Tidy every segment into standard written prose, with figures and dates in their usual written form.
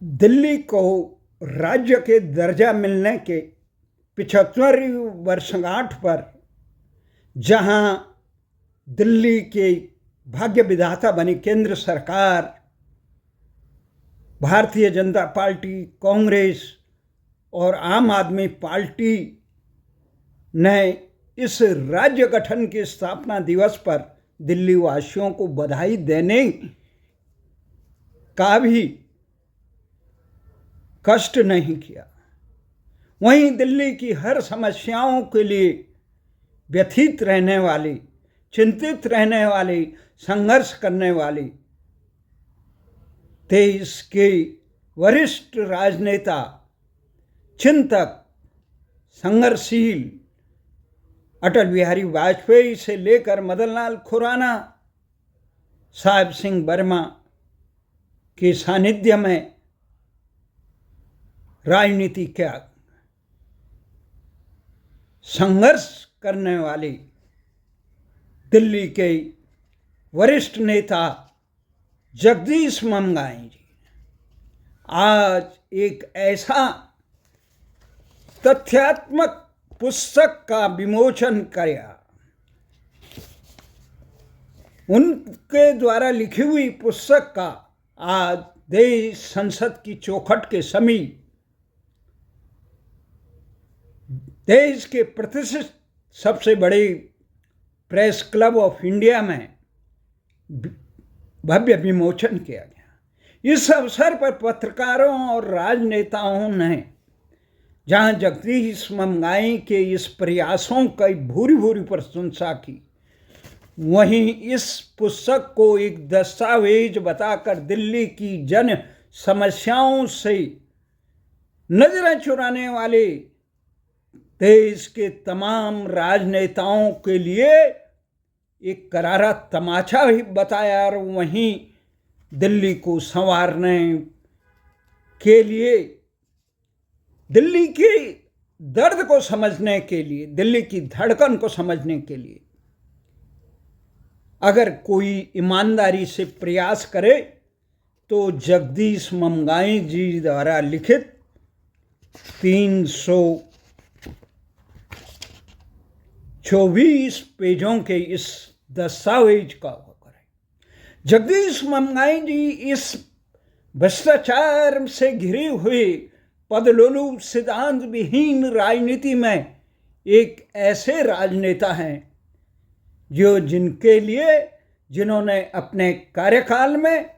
दिल्ली को राज्य के दर्जा मिलने के 75वीं वर्षगांठ पर जहां दिल्ली के भाग्य विधाता बनी केंद्र सरकार, भारतीय जनता पार्टी, कांग्रेस और आम आदमी पार्टी ने इस राज्य गठन के स्थापना दिवस पर दिल्ली वासियों को बधाई देने का भी कष्ट नहीं किया, वहीं दिल्ली की हर समस्याओं के लिए व्यथित रहने वाली, चिंतित रहने वाली, संघर्ष करने वाली देश के वरिष्ठ राजनेता, चिंतक, संघर्षशील अटल बिहारी वाजपेयी से लेकर मदन लाल खुराना, साहेब सिंह वर्मा के सानिध्य में राजनीति का संघर्ष करने वाले दिल्ली के वरिष्ठ नेता जगदीश ममगाई जी आज एक ऐसा तथ्यात्मक पुस्तक का विमोचन किया। उनके द्वारा लिखी हुई पुस्तक का आज देश संसद की चौखट के समीप देश के प्रतिष्ठित सबसे बड़े प्रेस क्लब ऑफ इंडिया में भव्य विमोचन किया गया। इस अवसर पर पत्रकारों और राजनेताओं ने जहां जगदीश ममगाई के इस प्रयासों की भूरी भूरी प्रशंसा की, वहीं इस पुस्तक को एक दस्तावेज बताकर दिल्ली की जन समस्याओं से नजरें चुराने वाले देश के तमाम राजनेताओं के लिए एक करारा तमाचा भी बताया और वहीं दिल्ली को संवारने के लिए, दिल्ली के दर्द को समझने के लिए, दिल्ली की धड़कन को समझने के लिए अगर कोई ईमानदारी से प्रयास करे तो जगदीश ममगाई जी द्वारा लिखित 324 पेजों के इस दस्तावेज का करें। जगदीश ममगाई जी इस भ्रष्टाचार से घिरे हुए पदलोलुप सिद्धांत विहीन राजनीति में एक ऐसे राजनेता हैं जो जिन्होंने अपने कार्यकाल में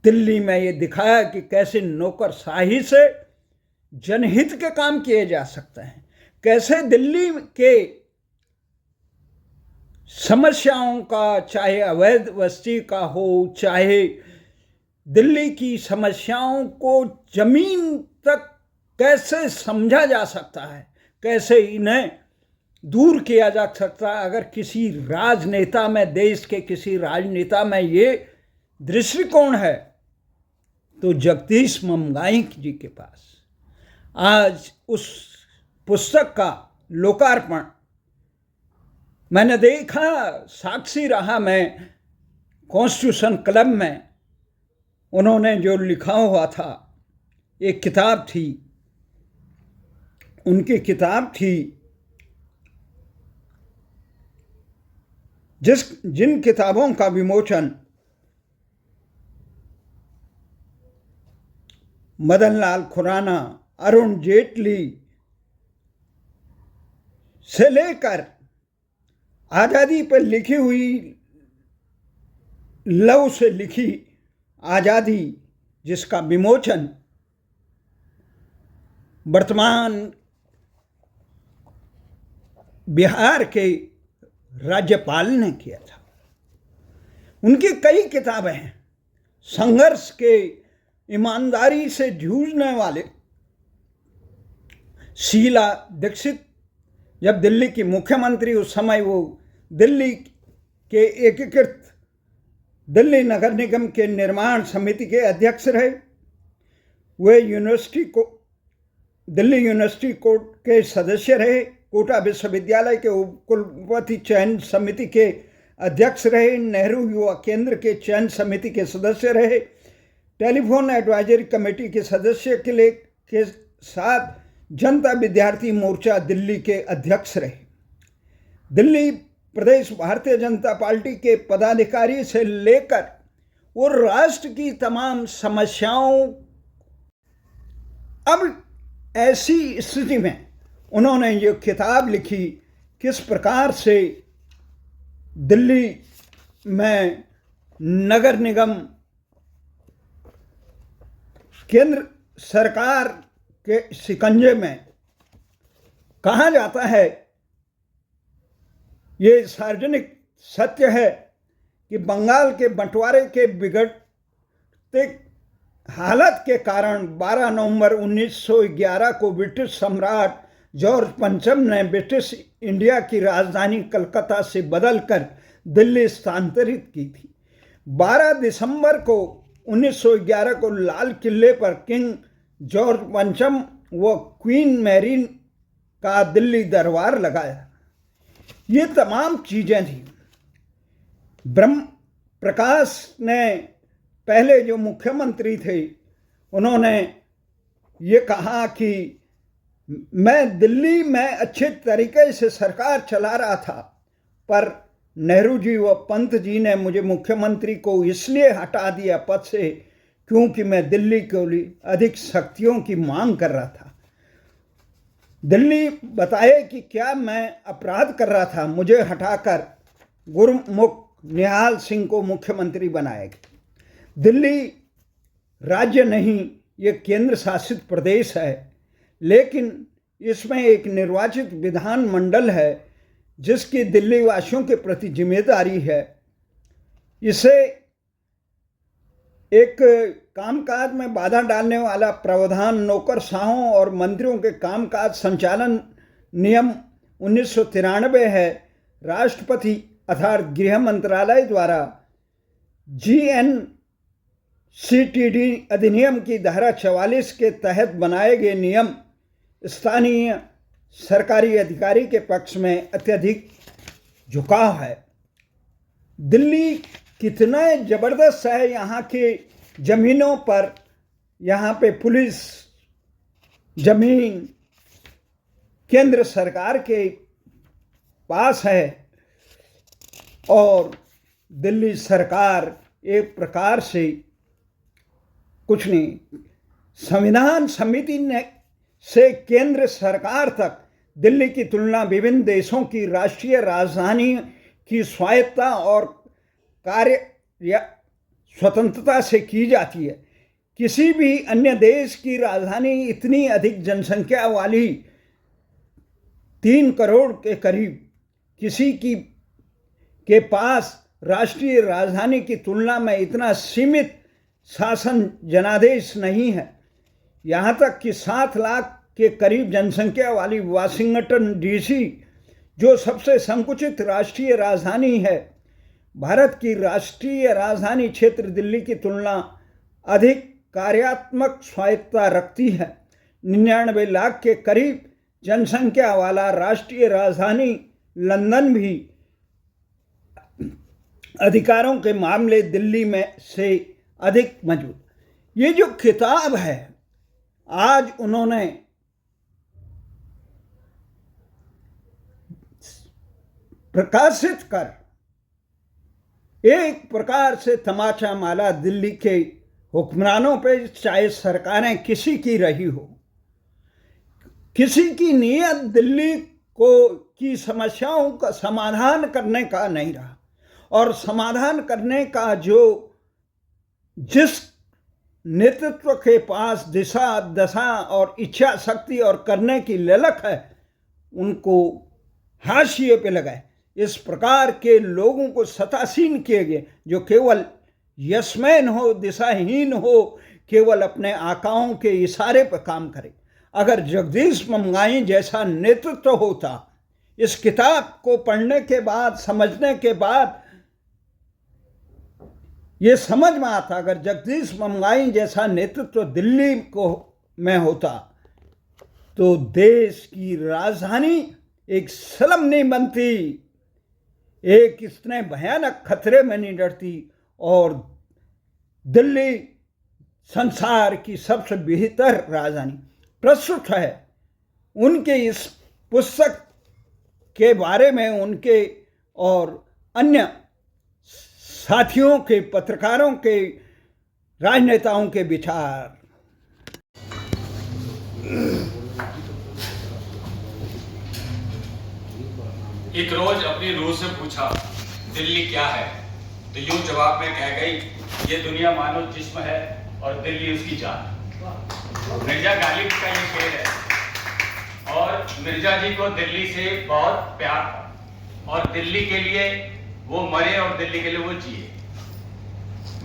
दिल्ली में ये दिखाया कि कैसे नौकरशाही से जनहित के काम किए जा सकते हैं, कैसे दिल्ली के समस्याओं का, चाहे अवैध बस्ती का हो, चाहे दिल्ली की समस्याओं को जमीन तक कैसे समझा जा सकता है, कैसे इन्हें दूर किया जा सकता है। अगर किसी राजनेता में, देश के किसी राजनेता में ये दृष्टिकोण है तो जगदीश ममगाई जी के पास आज उस पुस्तक का लोकार्पण मैंने देखा, साक्षी रहा मैं कॉन्स्टिट्यूशन क्लब में। उन्होंने जो लिखा हुआ था, एक किताब थी, उनकी किताब थी जिन किताबों का विमोचन मदन लाल खुराना, अरुण जेटली से लेकर आज़ादी पर लिखी हुई, लव से लिखी आज़ादी, जिसका विमोचन वर्तमान बिहार के राज्यपाल ने किया था। उनकी कई किताबें हैं। संघर्ष के, ईमानदारी से जूझने वाले शीला दीक्षित जब दिल्ली की मुख्यमंत्री, उस समय वो दिल्ली के एकीकृत दिल्ली नगर निगम के निर्माण समिति के अध्यक्ष रहे। वे दिल्ली यूनिवर्सिटी के सदस्य रहे, कोटा विश्वविद्यालय के उपकुलपति चयन समिति के अध्यक्ष रहे, नेहरू युवा केंद्र के चयन समिति के सदस्य रहे, टेलीफोन एडवाइजरी कमेटी के सदस्य के साथ जनता विद्यार्थी मोर्चा दिल्ली के अध्यक्ष रहे। दिल्ली प्रदेश भारतीय जनता पार्टी के पदाधिकारी से लेकर वो राष्ट्र की तमाम समस्याओं, अब ऐसी स्थिति में उन्होंने ये किताब लिखी, किस प्रकार से दिल्ली में नगर निगम केंद्र सरकार के शिकंजे में कहा जाता है। ये सार्वजनिक सत्य है कि बंगाल के बंटवारे के बिगड़ते हालत के कारण 12 नवंबर 1911 को ब्रिटिश सम्राट जॉर्ज पंचम ने ब्रिटिश इंडिया की राजधानी कलकत्ता से बदलकर दिल्ली स्थानांतरित की थी। 12 दिसंबर को 1911 को लाल किले पर किंग जॉर्ज पंचम व क्वीन मैरी का दिल्ली दरबार लगाया। ये तमाम चीज़ें थी। ब्रह्म प्रकाश ने पहले जो मुख्यमंत्री थे, उन्होंने ये कहा कि मैं दिल्ली में अच्छे तरीके से सरकार चला रहा था, पर नेहरू जी व पंत जी ने मुझे मुख्यमंत्री को इसलिए हटा दिया पद से क्योंकि मैं दिल्ली के लिए अधिक शक्तियों की मांग कर रहा था। दिल्ली बताए कि क्या मैं अपराध कर रहा था, मुझे हटाकर गुरमुख निहाल सिंह को मुख्यमंत्री बनाया गया। दिल्ली राज्य नहीं, ये केंद्र शासित प्रदेश है, लेकिन इसमें एक निर्वाचित विधान मंडल है जिसकी दिल्ली वासियों के प्रति जिम्मेदारी है। इसे एक कामकाज में बाधा डालने वाला प्रावधान नौकरशाहों और मंत्रियों के कामकाज संचालन नियम 1993 है। राष्ट्रपति अर्थात गृह मंत्रालय द्वारा GNCTD अधिनियम की धारा 44 के तहत बनाए गए नियम स्थानीय सरकारी अधिकारी के पक्ष में अत्यधिक झुकाव है। दिल्ली कितना ज़बरदस्त है, यहाँ के ज़मीनों पर, यहाँ पे पुलिस ज़मीन केंद्र सरकार के पास है और दिल्ली सरकार एक प्रकार से कुछ नहीं, संविधान समिति ने से केंद्र सरकार तक दिल्ली की तुलना विभिन्न देशों की राष्ट्रीय राजधानी की स्वायत्तता और कार्य स्वतंत्रता से की जाती है। किसी भी अन्य देश की राजधानी इतनी अधिक जनसंख्या वाली 3 करोड़ के करीब किसी के पास राष्ट्रीय राजधानी की तुलना में इतना सीमित शासन जनादेश नहीं है। यहाँ तक कि 7 लाख के करीब जनसंख्या वाली वाशिंगटन DC, जो सबसे संकुचित राष्ट्रीय राजधानी है, भारत की राष्ट्रीय राजधानी क्षेत्र दिल्ली की तुलना अधिक कार्यात्मक स्वायत्तता रखती है। 99 लाख के करीब जनसंख्या वाला राष्ट्रीय राजधानी लंदन भी अधिकारों के मामले दिल्ली में से अधिक मजबूत। ये जो किताब है आज उन्होंने प्रकाशित कर एक प्रकार से तमाचा माला दिल्ली के हुक्मरानों पे, चाहे सरकारें किसी की रही हो, किसी की नीयत दिल्ली की समस्याओं का समाधान करने का नहीं रहा। और समाधान करने का जिस नेतृत्व के पास दिशा दशा और इच्छा शक्ति और करने की ललक है, उनको हाशिए पे लगाए। इस प्रकार के लोगों को सतासीन किए गए जो केवल यशमैन हो, दिशाहीन हो, केवल अपने आकाओं के इशारे पर काम करे। अगर जगदीश ममगाई जैसा नेतृत्व होता, इस किताब को पढ़ने के बाद, समझने के बाद ये समझ में आता, अगर जगदीश ममगाई जैसा नेतृत्व दिल्ली में होता तो देश की राजधानी एक स्लम नहीं बनती, एक इतने भयानक खतरे में नहीं डरती, और दिल्ली संसार की सबसे बेहतर राजधानी प्रस्तुत है। उनके इस पुस्तक के बारे में उनके और अन्य साथियों के, पत्रकारों के, राजनेताओं के विचार। एक रोज अपनी रूह से पूछा, दिल्ली क्या है? तो यूं जवाब में कह गई, ये दुनिया मानो जिस्म है और दिल्ली उसकी जान। मिर्जा गालिब का ये शेर है। और मिर्जा जी को दिल्ली से बहुत प्यार था और दिल्ली के लिए वो मरे और दिल्ली के लिए वो जिए।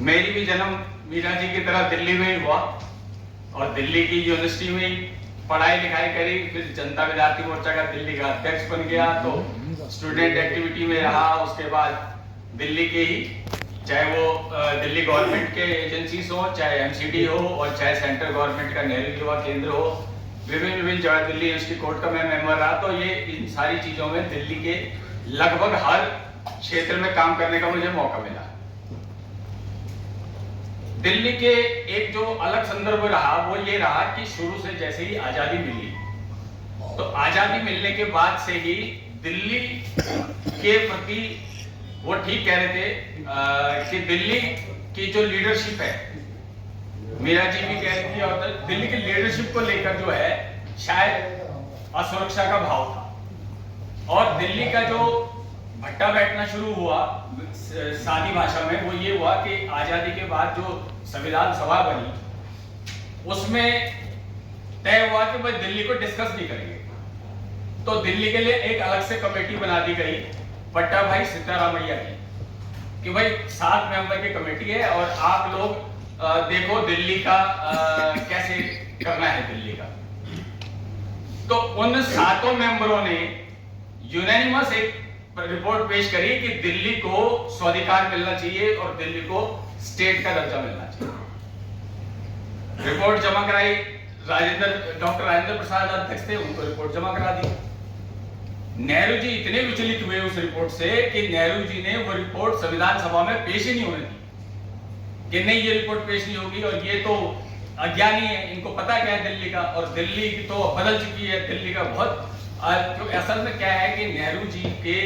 मेरी भी जन्म मीरा जी की तरह दिल्ली में ही हुआ और दिल्ली की यूनिवर्सिटी में ही पढ़ाई लिखाई करी। फिर जनता विद्यार्थी मोर्चा का दिल्ली का अध्यक्ष बन गया, तो स्टूडेंट एक्टिविटी में रहा। उसके बाद दिल्ली के ही, चाहे वो दिल्ली गवर्नमेंट के एजेंसीज हो, चाहे एमसीडी हो, और चाहे सेंट्रल गवर्नमेंट का नेहरू युवा केंद्र हो, विभिन्न जगह दिल्ली यूनिवर्सिटी कोर्ट का मैं मेंबर रहा। तो ये इन सारी चीजों में दिल्ली के लगभग हर क्षेत्र में काम करने का मुझे मौका मिला। दिल्ली के एक जो अलग संदर्भ रहा वो ये रहा कि शुरू से जैसे ही आजादी मिली, तो आजादी मिलने के बाद से ही दिल्ली के प्रति वो ठीक कह रहे थे कि दिल्ली की जो लीडरशिप है, मीरा जी भी कह रही थी, और दिल्ली की लीडरशिप को लेकर जो है शायद असुरक्षा का भाव था। और दिल्ली का जो भट्टा बैठना शुरू हुआ सादी भाषा में, वो ये हुआ कि आजादी के बाद जो संविधान सभा बनी उसमें तय हुआ कि भाई दिल्ली को डिस्कस नहीं करेंगे। तो दिल्ली के लिए एक अलग से कमेटी बना दी गई पट्टा भाई सीतारामैया की, कि भाई 7 मेंबर की कमेटी है और आप लोग देखो दिल्ली का कैसे करना है दिल्ली का। तो उन 7 मेंबरों ने यूनानिमस एक रिपोर्ट पेश करी कि दिल्ली को स्वाधिकार मिलना चाहिए और दिल्ली को स्टेट का दर्जा मिलना चाहिए। रिपोर्ट जमा कराई, डॉक्टर राजेंद्र प्रसाद अध्यक्ष थे, उनको रिपोर्ट जमा करा दी। नेहरू जी इतने विचलित हुए उस रिपोर्ट से कि नेहरू जी ने वो रिपोर्ट संविधान सभा में पेश ही नहीं होने दी, कि नहीं ये रिपोर्ट पेश नहीं होगी और ये तो अज्ञानी है, इनको पता क्या है दिल्ली का, और दिल्ली तो बदल चुकी है, दिल्ली का बहुत। तो असल में क्या है कि नेहरू जी के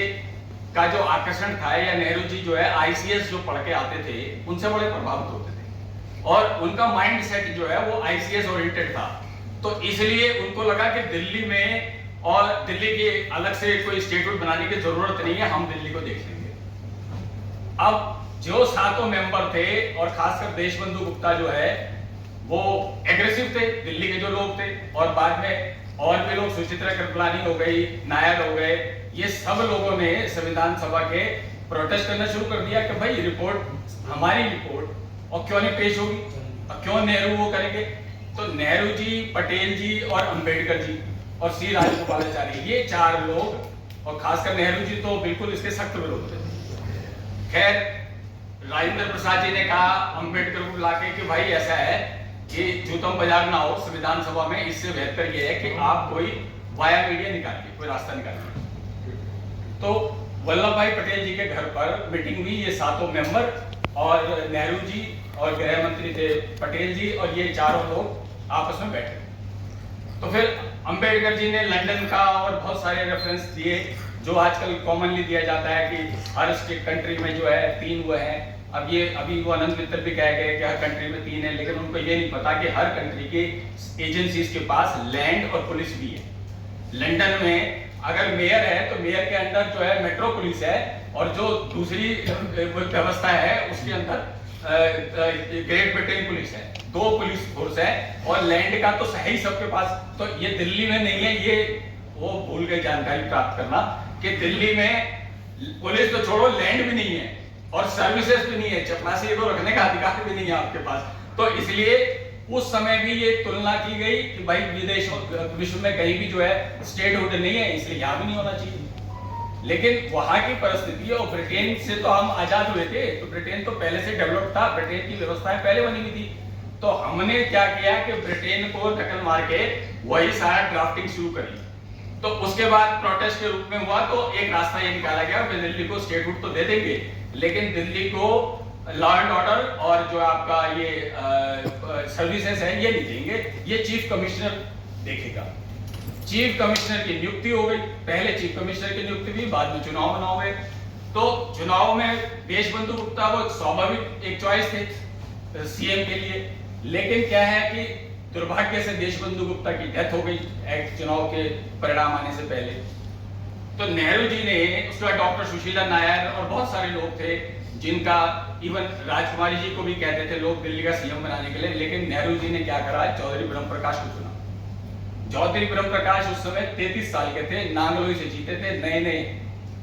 का जो आकर्षण था, या नेहरू जी जो है आईसीएस जो पढ़ के आते थे उनसे बड़े प्रभावित होते थे और उनका माइंड सेट जो है वो आईसीएस ओरिएंटेड था। तो इसलिए उनको लगा कि दिल्ली में और दिल्ली के अलग से कोई स्टेटहुड बनाने की जरूरत नहीं है, हम दिल्ली को देख लेंगे। अब जो 7 मेंबर थे और खासकर देशबंधु गुप्ता जो है वो एग्रेसिव थे, दिल्ली के जो लोग थे, और बाद में और भी लोग, सुचित्रा कृपलानी हो गई, नायर हो गए, ये सब लोगों ने संविधान सभा के प्रोटेस्ट करना शुरू कर दिया कि भाई रिपोर्ट हमारी रिपोर्ट और क्यों नहीं पेश होगी, और क्यों नेहरू वो करेंगे। तो नेहरू जी, पटेल जी और अंबेडकर जी और सी राजगोपालाचारी, ये 4 लोग, और खासकर नेहरू जी तो बिल्कुल इसके सख्त विरोध थे। खैर राजेंद्र प्रसाद जी ने कहा अंबेडकर को लाके कि भाई ऐसा है कि जूतम बाजार ना हो संविधान सभा में, इससे बेहतर यह है कि आप कोई वाया मीडिया निकालिए, कोई रास्ता निकालिए। तो वल्लभ भाई पटेल जी के घर पर मीटिंग हुई, ये 7 मेंबर और नेहरू जी और गृह मंत्री थे पटेल जी, और ये 4 लोग आपस में बैठे। तो फिर अंबेडकर जी ने लंदन का और बहुत सारे रेफरेंस दिए, जो आजकल कॉमनली दिया जाता है कि हर स्टेट कंट्री में जो है 3 वो हैं। अब ये अभी वो आनंद मित्तल भी कह गए कि हर कंट्री में 3 है, लेकिन उनको ये नहीं पता कि हर कंट्री के एजेंसीज के पास लैंड और पुलिस भी है। लंदन में अगर मेयर है तो मेयर के अंदर जो है मेट्रो पुलिस है, और जो दूसरी व्यवस्था है उसके अंदर ग्रेट ब्रिटेन पुलिस है, 2 पुलिस फोर्स है, और लैंड का तो सही सबके पास। तो ये दिल्ली में नहीं है, ये वो भूल गए जानकारी प्राप्त करना कि दिल्ली में पुलिस तो छोड़ो, लैंड भी नहीं है और सर्विसेज भी नहीं है, चपरासी को रखने का अधिकार भी नहीं है आपके पास। तो इसलिए उस समय भी ये तुलना की गई कि भाई विदेशों, विश्व में कहीं भी जो है स्टेटहुड नहीं है, इसलिए यहाँ भी नहीं होना चाहिए। लेकिन वहां की परिस्थिति, और ब्रिटेन से तो हम आजाद हुए थे, तो ब्रिटेन तो पहले से डेवलप था, ब्रिटेन की व्यवस्थाएं पहले बनी हुई थी। तो हमने क्या किया कि ब्रिटेन को टक्कर मार के वही सारा ड्राफ्टिंग शुरू करी, तो उसके बाद प्रोटेस्ट के रूप में हुआ, तो एक रास्ता ये निकाला गया कि दिल्ली को स्टेटहुड तो दे देंगे, लेकिन दिल्ली को लॉ एंड ऑर्डर और जो आपका ये सर्विसेज है ये नहीं देंगे, ये चीफ कमिश्नर देखेगा। चीफ कमिश्नर की नियुक्ति हो गई, पहले चीफ कमिश्नर की नियुक्ति हुई, बाद में चुनाव बनाओ गए। तो चुनाव में देशबंधु गुप्ता वो स्वाभाविक एक चॉइस थे सीएम के लिए, लेकिन क्या है कि दुर्भाग्य से देशबंधु गुप्ता की डेथ हो गई चुनाव के परिणाम आने से पहले। तो नेहरू जी ने, उसके बाद डॉक्टर सुशीला नायर और बहुत सारे लोग थे जिनका, इवन राजकुमारी जी को भी कहते थे लोग दिल्ली का सीएम बनाने के लिए, लेकिन नेहरू जी ने क्या करा, चौधरी ब्रह्म प्रकाश को चुना। चौधरी ब्रह्म प्रकाश उस समय 33 साल के थे, नांगलोई से जीते थे, नए नए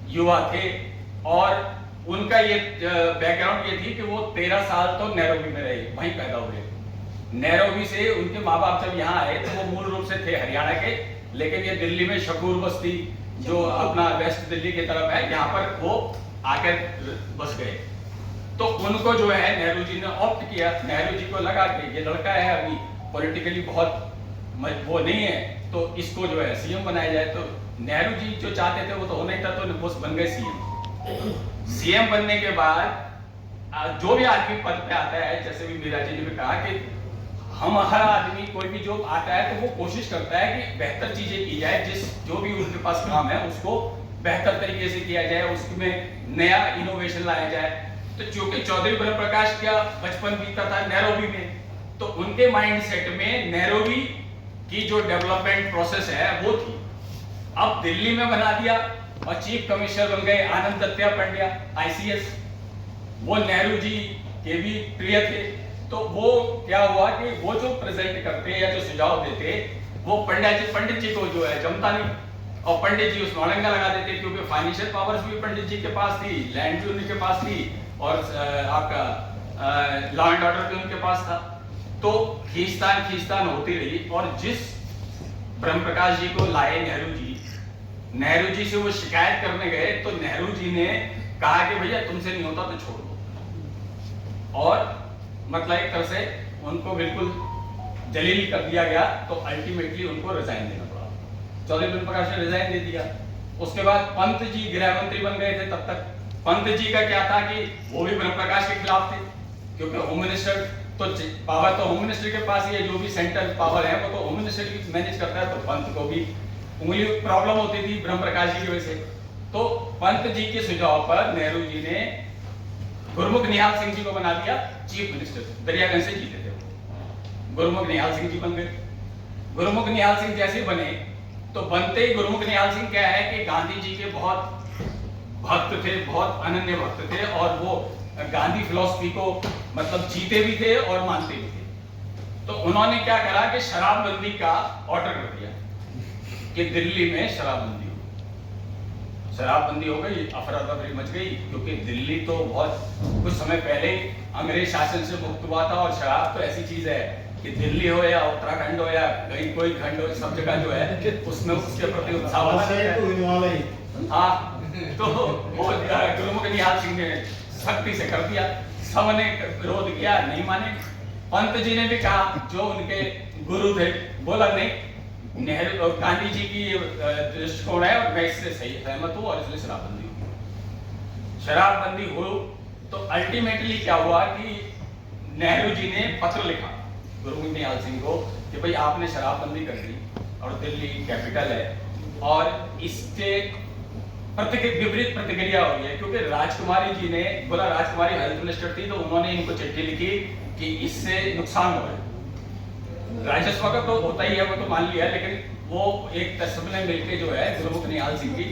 युवा थे, और उनका ये बैकग्राउंड ये थी कि वो 13 साल तो नैरोबी में रहे, वहीं पैदा हुए। नैरोबी से उनके माँ बाप जब यहाँ आए तो वो मूल रूप से थे हरियाणा के, लेकिन ये दिल्ली में शकूर बस्ती जो अपना वेस्ट दिल्ली की तरफ है, यहाँ पर वो आकर बस गए। तो उनको जो है नेहरू जी ने ऑप्ट किया, नेहरू जी को लगा कि ये लड़का है अभी पॉलिटिकली बहुत वो नहीं है, तो इसको जो है सीएम बनाया जाए। तो नेहरू जी जो चाहते थे वो तो होना ही था, तो वो बन गए सीएम। सीएम बनने के बाद जो भी आदमी पद पे आता है, जैसे भी मीरा जी ने भी कहा कि हम हर आदमी कोई भी जो आता है तो वो कोशिश करता है कि बेहतर चीजें की जाए, जो भी उनके पास काम है उसको बेहतर तरीके से किया जाए, उसमें नया इनोवेशन लाया जाए। तो चूंकि चौधरी ब्रह्म प्रकाश का बचपन बीता था नैरोबी में, तो उनके माइंड सेट में नैरोबी की जो डेवलपमेंट प्रोसेस है वो थी। अब दिल्ली में बना दिया और चीफ कमिश्नर बन गए आनंद दत्ता पंड्या ICS, वो नेहरू जी के भी प्रिय थे। तो वो क्या हुआ कि वो जो प्रेजेंट करते या जो सुझाव देते, वो पंडित जी को जो है जमता नहीं, और पंडित जी उसमें अड़ंगा लगा देते, क्योंकि फाइनेंशियल पावर्स भी पंडित जी के पास थी, लैंड भी उनके पास थी, और आपका लॉ एंड ऑर्डर भी उनके पास था। तो खींचतान होती रही, और जिस ब्रह्म प्रकाश जी को लाए नेहरू जी से वो शिकायत करने गए, तो नेहरू जी ने कहा कि भैया तुमसे नहीं होता तो छोड़ दो, और मतलब एक तरह से उनको बिल्कुल जलील कर दिया गया। तो अल्टीमेटली उनको रिजाइन देना पड़ा, चौधरी ब्रह्म प्रकाश ने रिजाइन दे दिया। उसके बाद पंत जी गृह मंत्री बन गए थे। तब तक पंत जी का क्या था कि वो भी ब्रह्म प्रकाश के खिलाफ थे, क्योंकि होम मिनिस्टर तो पावर तो होम मिनिस्टर के पास ही है, जो भी सेंट्रल पावर है वो तो होम मिनिस्टर की मैनेज करता है। तो पंत को भी उंगली प्रॉब्लम होती थी ब्रह्म प्रकाश जी की वजह से। तो पंत जी के सुझाव पर नेहरू जी ने गुरमुख निहाल सिंह जी को बना दिया चीफ मिनिस्टर, दरियागंज से जीते थे वो। गुरमुख निहाल सिंह जी बन गए। गुरमुख निहाल सिंह जैसे बने, तो बनते ही गुरमुख निहाल सिंह क्या है कि गांधी जी के बहुत भक्त थे, बहुत अनन्य भक्त थे, और वो गांधी फिलॉसफी को मतलब जीते भी थे और मानते भी थे। तो उन्होंने क्या करा कि शराबबंदी का ऑर्डर कर दिया कि दिल्ली में शराबबंदी हो। शराबबंदी हो गई, अफरा तफरी मच गई, क्योंकि दिल्ली तो बहुत कुछ समय पहले अंग्रेज शासन से मुक्त हुआ था, और शराब तो ऐसी चीज है कि दिल्ली हो या उत्तराखंड हो या कहीं कोई खंड हो, सब जगह जो है उसमें उसके प्रति उत्साह होता है। हाँ, तो वो गुरमुख निहाल सिंह ने सख्ती से कर दिया, सबने विरोध किया, नहीं माने। पंत जी ने भी कहा, जो उनके गुरु थे, बोला नहीं, नेहरू और गांधी जी की दृष्टिकोण है और मैं इससे सही सहमत हूं, और इसलिए शराबबंदी हुई। शराबबंदी हो तो अल्टीमेटली क्या हुआ कि नेहरू जी ने पत्र लिखा गुरमुख निहाल सिंह को कि भाई आपने शराबबंदी कर दी, और दिल्ली कैपिटल है, और इसके विपरीत प्रतिक्रिया हुई है, क्योंकि राजकुमारी जी ने बोला, राजकुमारी हेल्थ मिनिस्टर थी, तो उन्होंने इनको चिट्ठी लिखी कि इससे नुकसान हो रहा है। राजस्व का तो होता ही है, वो तो मान लिया, लेकिन वो एक सबने मिलकर जो है गुरमुख निहाल सिंह की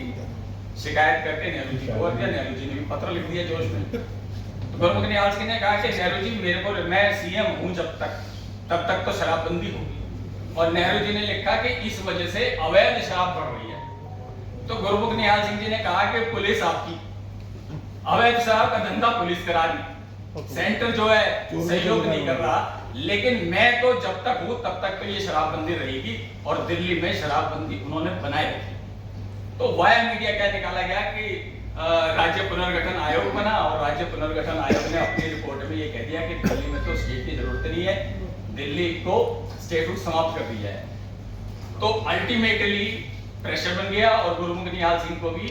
शिकायत करके नेहरू जी को दिया। नेहरू जी ने भी पत्र लिख दिया जोश में। तो गुरमुख निहाल सिंह ने कहा कि नेहरू जी मेरे को, मैं सीएम हूं तब तक तो शराबबंदी होगी, और नेहरू जी ने लिखा कि इस वजह से अवैध शराब बढ़ रही है। तो गुरमुख निहाल सिंह जी ने कहा कि पुलिस आपकी अवैध शराब का धंधा पुलिस करा रही, सेंटर जो है सहयोग नहीं कर रहा, लेकिन मैं तो जब तक हूं तब तक तो ये शराबबंदी रहेगी, और दिल्ली में शराबबंदी उन्होंने बनाए रखी। तो वाया मीडिया क्या निकाला गया कि राज्य पुनर्गठन आयोग बना, और राज्य पुनर्गठन आयोग ने अपनी रिपोर्ट में ये कह दिया कि दिल्ली में तो स्टेट की जरूरत नहीं है, दिल्ली को स्टेटहुड समाप्त कर दिया है। तो अल्टीमेटली प्रेशर बन गया और गुरुमुख निहाल सिंह को भी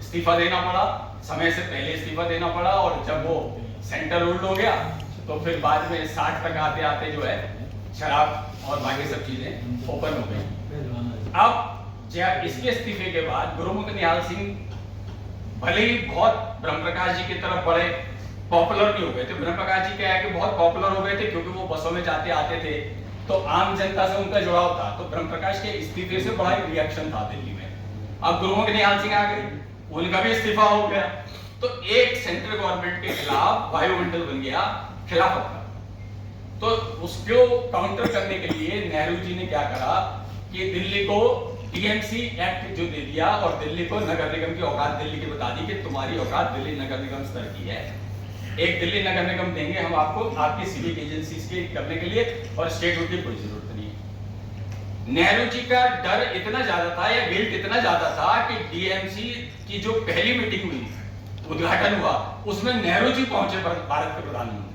इस्तीफा देना पड़ा, समय से पहले इस्तीफा देना पड़ा। और जब वो सेंटर होल्ड हो गया तो फिर बाद में 60 तक आते आते जो है शराब और बाकी सब चीजें ओपन हो गई। अब इसके इस्तीफे के बाद गुरुमुख निहाल सिंह भले ही बहुत ब्रह्म प्रकाश जी की तरफ बड़े पॉपुलर नहीं हो गए थे। ब्रह्म प्रकाश जी क्या है कि बहुत पॉपुलर हो गए थे क्योंकि वो बसों में जाते आते थे तो आम जनता से उनका जुड़ाव था। तो ब्रह्म प्रकाश के इस्तीफे से बड़ा एक रिएक्शन था दिल्ली में। अब गुरुमुख निहाल सिंह आ गए, उनका भी इस्तीफा हो गया, तो एक सेंट्रल गवर्नमेंट के खिलाफ वायुमंडल बन गया खिलाफत का। तो उसको काउंटर करने के लिए नेहरू जी ने क्या करा कि दिल्ली को टीएमसी एक्ट जो दे दिया और दिल्ली को नगर निगम की औकात दिल्ली की बता दी कि तुम्हारी औकात दिल्ली नगर निगम स्तर की है। एक दिल्ली नगर निगम देंगे हम आपको आपकी सिविक एजेंसीज के करने के लिए, और स्टेटहुड की कोई जरूरत नहीं है। नेहरू जी का डर इतना ज्यादा था या गिल्ट इतना ज्यादा था कि डीएमसी की जो पहली मीटिंग हुई, उद्घाटन हुआ, उसमें नेहरू जी पहुंचे, भारत के प्रधानमंत्री,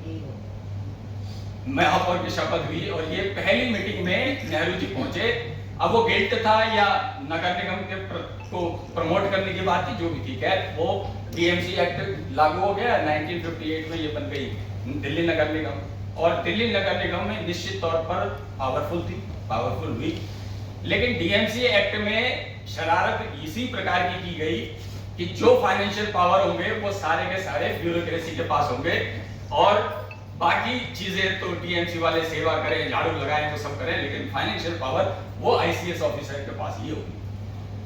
महापौर की शपथ हुई और ये पहली मीटिंग में नेहरू जी पहुंचे। अब वो गिल्ट था या नगर निगम के को प्रमोट करने की बात थी, जो भी थी, खैर वो डीएमसी एक्ट लागू हो गया 1958 में, ये बन गई दिल्ली नगर निगम। और दिल्ली नगर निगम में निश्चित तौर पर पावरफुल हुई, लेकिन डीएमसी एक्ट में शरारत इसी प्रकार की गई कि जो फाइनेंशियल पावर होंगे वो सारे के सारे ब्यूरोक्रेसी के पास होंगे और बाकी चीजें तो डीएमसी वाले सेवा करें, झाड़ू लगाएं, तो सब करें, लेकिन फाइनेंशियल पावर वो आईसीएस ऑफिसर के पास ही होगी।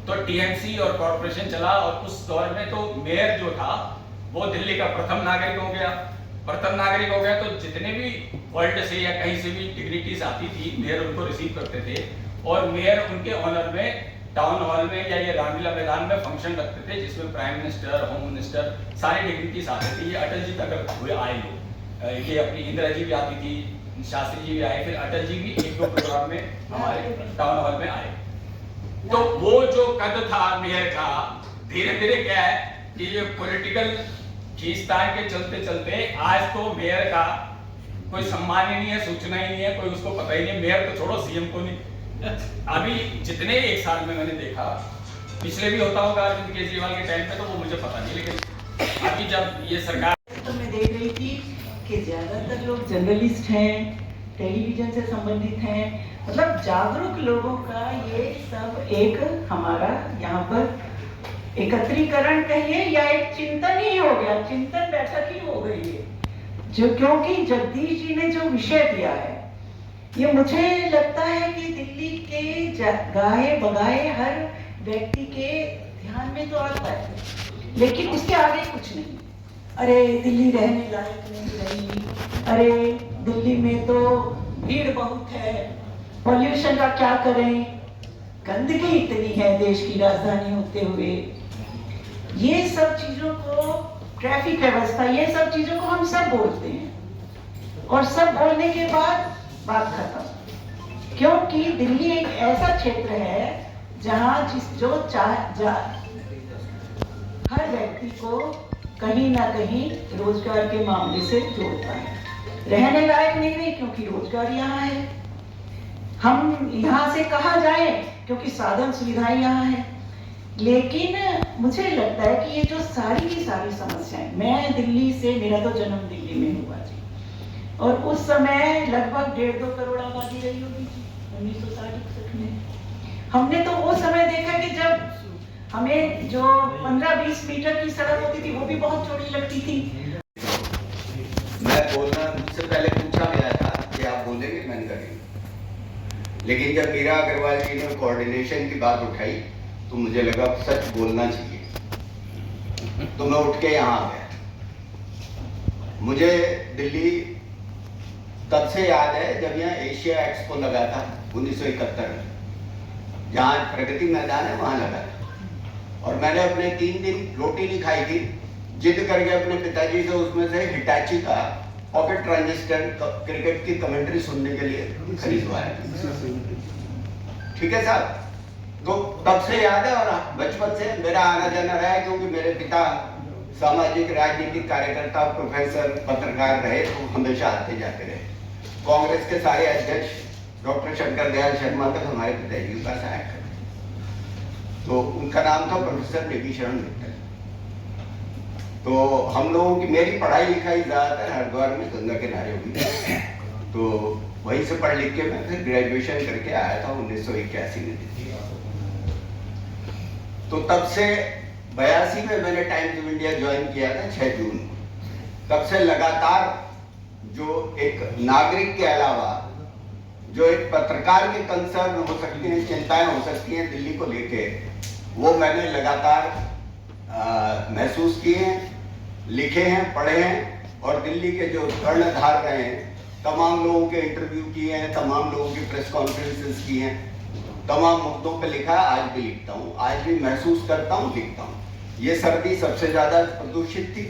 तो टीएमसी और कॉर्पोरेशन चला और उस दौर में तो मेयर जो था वो दिल्ली का प्रथम नागरिक हो गया। तो जितने भी वर्ल्ड से या कहीं से भी डिग्निटीज आती थी, मेयर उनको रिसीव करते थे और मेयर उनके ऑनर में टाउन हॉल में या ये रामलीला मैदान में फंक्शन रखते थे, जिसमें प्राइम मिनिस्टर, होम मिनिस्टर, सारी डिग्निटीज आते थे। ये अटल जी तक हुए आए लोग, ये अपनी इंदिरा जी भी आती थी, शास्त्री जी भी आए, फिर अटल जी भी एक दो प्रोग्राम में हमारे टाउन हॉल में आए। तो वो जो कद था मेयर का, धीरे धीरे क्या है कि ये पॉलिटिकल खींचतान के चलते चलते आज तो मेयर का कोई सम्मान ही नहीं है, सूचना ही नहीं है, कोई उसको पता ही नहीं। मेयर तो छोड़ो, सीएम को नहीं। अभी जितने एक साल में मैंने देखा, पिछले भी होता होगा अरविंद केजरीवाल के टाइम पे, तो वो मुझे पता नहीं, लेकिन अभी जब ये सरकार, तो मैं देख रही थी कि ज्यादातर लोग जर्नलिस्ट हैं, टेलीविजन से संबंधित हैं, मतलब जागरूक लोगों का ये सब एक हमारा यहाँ पर एकत्रीकरण कहिए या एक चिंतन ही हो गया, चिंतन बैठक ही हो गई है, जो क्योंकि जगदीश जी ने जो विषय दिया है, ये मुझे लगता है कि दिल्ली के गाए बगाए हर व्यक्ति के ध्यान में तो आता है, लेकिन उसके आगे कुछ नहीं। अरे दिल्ली रहने लायक नहीं रही, अरे दिल्ली में तो भीड़ बहुत है, पॉल्यूशन का क्या करें, गंदगी इतनी है देश की राजधानी होते हुए, ये सब चीजों को, ट्रैफिक व्यवस्था, ये सब चीजों को हम सब बोलते हैं और सब बोलने के बाद बात खत्म। क्योंकि दिल्ली एक ऐसा क्षेत्र है जहां हर व्यक्ति को कहीं ना कहीं रोजगार के मामले से जोड़ता है। रहने लायक नहीं क्योंकि रोजगार यहाँ है, हम यहाँ से कहाँ जाए क्योंकि साधन सुविधाएं यहाँ है। लेकिन मुझे लगता है कि ये जो सारी की सारी समस्याएं, मैं दिल्ली से, मेरा तो जन्म दिल्ली में हुआ जी, और उस समय लगभग 1.5-2 करोड़ आबादी रही होगी जी 1960 में। हमने तो वो समय देखा कि जब हमें जो 15-20 मीटर की सड़क होती थी वो भी बहुत चौड़ी लगती थी। मैं बोलना मुझसे पहले पूछा गया था कि आप बोलेंगे, मैंने करेंगे, लेकिन जब मीरा अग्रवाल जी ने कोऑर्डिनेशन की बात उठाई तो मुझे लगा सच बोलना चाहिए, तो मैं उठ के यहाँ आ गया। मुझे दिल्ली तब से याद है जब यहाँ एशिया एक्सपो लगा था 1971 में, जहाँ प्रगति मैदान है वहाँ लगा था, और मैंने अपने 3 दिन रोटी नहीं खाई थी, जिद करके अपने पिताजी से उसमें से हिटाची का पॉकेट ट्रांजिस्टर क्रिकेट की कमेंट्री सुनने के लिए खरीदवाया। ठीक है साहब, तो तब से याद है और बचपन से मेरा आना जाना रहा है, क्योंकि मेरे पिता सामाजिक राजनीतिक कार्यकर्ता, प्रोफेसर, पत्रकार रहे, तो हमेशा आते जाते रहे। कांग्रेस के सारे अध्यक्ष डॉक्टर शंकर दयाल शर्मा तक हमारे पिताजी के पास आया करते। तो उनका नाम था प्रोफेसर देवीशरण मित्तल। तो हम लोगों की, मेरी पढ़ाई लिखाई ज़्यादातर हरिद्वार में गंगा किनारे हुई, तो वहीं से पढ़ लिख के मैं फिर ग्रेजुएशन करके आया था 1981 में दिल्ली। तो तब से 82 में मैंने टाइम्स ऑफ इंडिया ज्वाइन किया था 6 जून को। तब से लगातार जो एक नागरिक के अलावा जो एक पत्रकार के कंसर्न हो सकते हैं, चिंताएं हो सकती हैं दिल्ली को लेके, वो मैंने लगातार महसूस किए हैं, लिखे हैं, पढ़े हैं, और दिल्ली के जो कर्णधार रहे हैं तमाम लोगों के इंटरव्यू किए हैं, तमाम लोगों की प्रेस कॉन्फ्रेंसेस की हैं, तमाम मुद्दों पे लिखा है, आज भी लिखता हूँ, आज भी महसूस करता हूँ, लिखता हूँ। ये सर्दी सबसे ज्यादा प्रदूषित थी,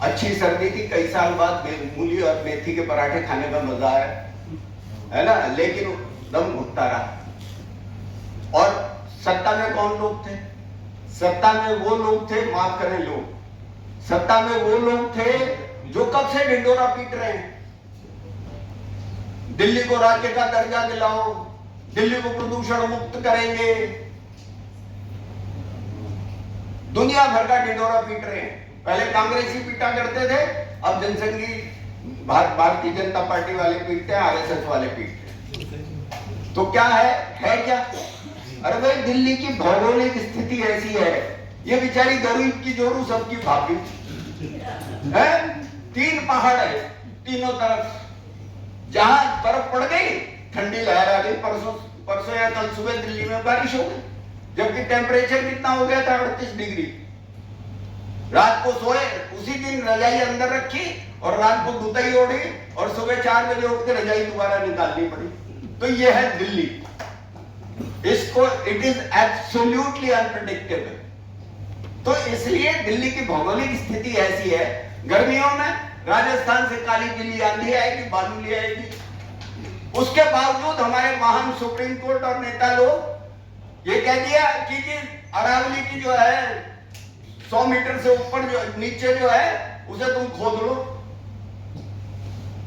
अच्छी सर्दी थी, कई साल बाद मूली और मेथी के पराठे खाने का मजा आया, है ना, लेकिन दम घुटता रहा। और सत्ता में कौन लोग थे? सत्ता में वो लोग थे, माफ करें लोग, सत्ता में वो लोग थे जो कब से ढिंडोरा पीट रहे हैं, दिल्ली को राज्य का दर्जा दिलाओ, दिल्ली को प्रदूषण मुक्त करेंगे, दुनिया भर का ढिंडोरा पीट रहे हैं। पहले कांग्रेसी पीटा करते थे, अब जनसंघी भारतीय जनता पार्टी वाले पीटते हैं, आरएसएस वाले पीटते हैं। तो क्या है क्या? अरे भाई, दिल्ली की भौगोलिक स्थिति ऐसी है, ये बेचारी गरीब की जोरू सबकी भाभी है, 3 पहाड़ है तीनों तरफ, जहां बर्फ पड़ गई ठंडी लहर आ गई, परसों या कल सुबह दिल्ली में बारिश हो गई, जबकि टेम्परेचर कितना हो गया था 38 डिग्री। रात को सोए, उसी दिन रजाई अंदर रखी और रात को दुतई ओढ़ी और सुबह 4 बजे उठ के रजाई दोबारा निकालनी पड़ी। तो ये है दिल्ली, इसको इट इज एब्सोल्युटली अनप्रेडिक्टेबल। तो इसलिए दिल्ली की भौगोलिक स्थिति ऐसी है, गर्मियों में राजस्थान से काली बिल्ली आंधी आएगी, बालू ले आएगी, उसके बावजूद हमारे महान सुप्रीम कोर्ट और नेता लोग ये कह दिया कि जी अरावली की जो है 100 मीटर से ऊपर जो नीचे जो है उसे तुम खोद लो।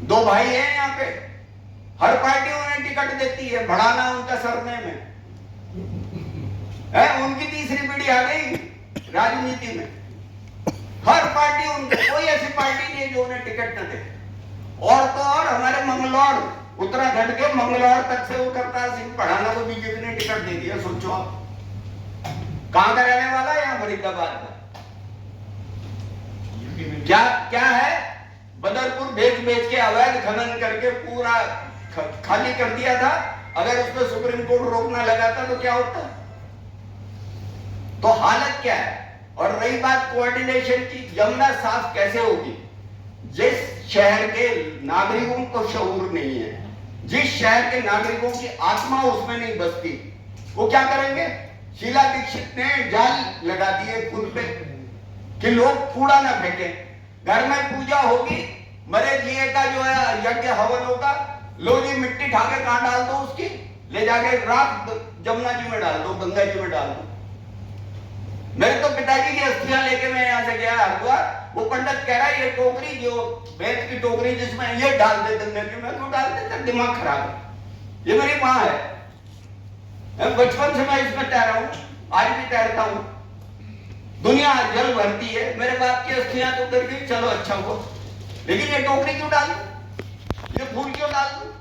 2 भाई हैं यहाँ पे, हर पार्टी उन्हें टिकट देती है, बढ़ाना उनका सरनेम है, उनकी तीसरी पीढ़ी आ गई राजनीति में, हर पार्टी उनकी, कोई ऐसी पार्टी नहीं है जो उन्हें टिकट न दे। और तो और हमारे मंगलौर, उत्तराखंड के मंगलौर तक से वो करतार सिंह पढ़ाना को बीजेपी ने टिकट दे दिया। सोचो आप, कहां का रहने वाला है? यहाँ फरीदाबाद का। क्या है? बदरपुर बेच के अवैध खनन करके पूरा खाली कर दिया था। अगर उस पर सुप्रीम कोर्ट रोकना लगाता तो क्या होता? तो हालत क्या है? और रही बात कोऑर्डिनेशन की, यमुना साफ कैसे होगी? जिस शहर के नागरिकों को शऊर नहीं है, जिस शहर के नागरिकों की आत्मा उसमें नहीं बसती, वो क्या करेंगे? शीला दीक्षित ने जाल लगा दिए पुल पे कि लोग कूड़ा ना फेंके, घर में पूजा होगी, मरे जिए का जो है यज्ञ हवन होगा, लो जी मिट्टी ठाके कहां डाल दो, उसकी ले जाके रात जमुना जी में डाल दो, गंगा जी में डाल दो। मेरे तो पिताजी की अस्थियां लेके मैं यहां से गया हरिद्वार, वो पंडित कह रहा है ये टोकरी जो वेद की टोकरी जिसमें ये डाल दे गंगा जी में, क्यों डाल दे? दिमाग खराब है। ये मेरी माँ है, बचपन से मैं इसमें तैरा हूं, आज भी तैरता हूं। दुनिया जल भरती है, मेरे बाप की अस्थियां तो उतर गई, चलो अच्छा हुआ, लेकिन ये टोकरी क्यों डाल दू? ये फूल क्यों डाल दू?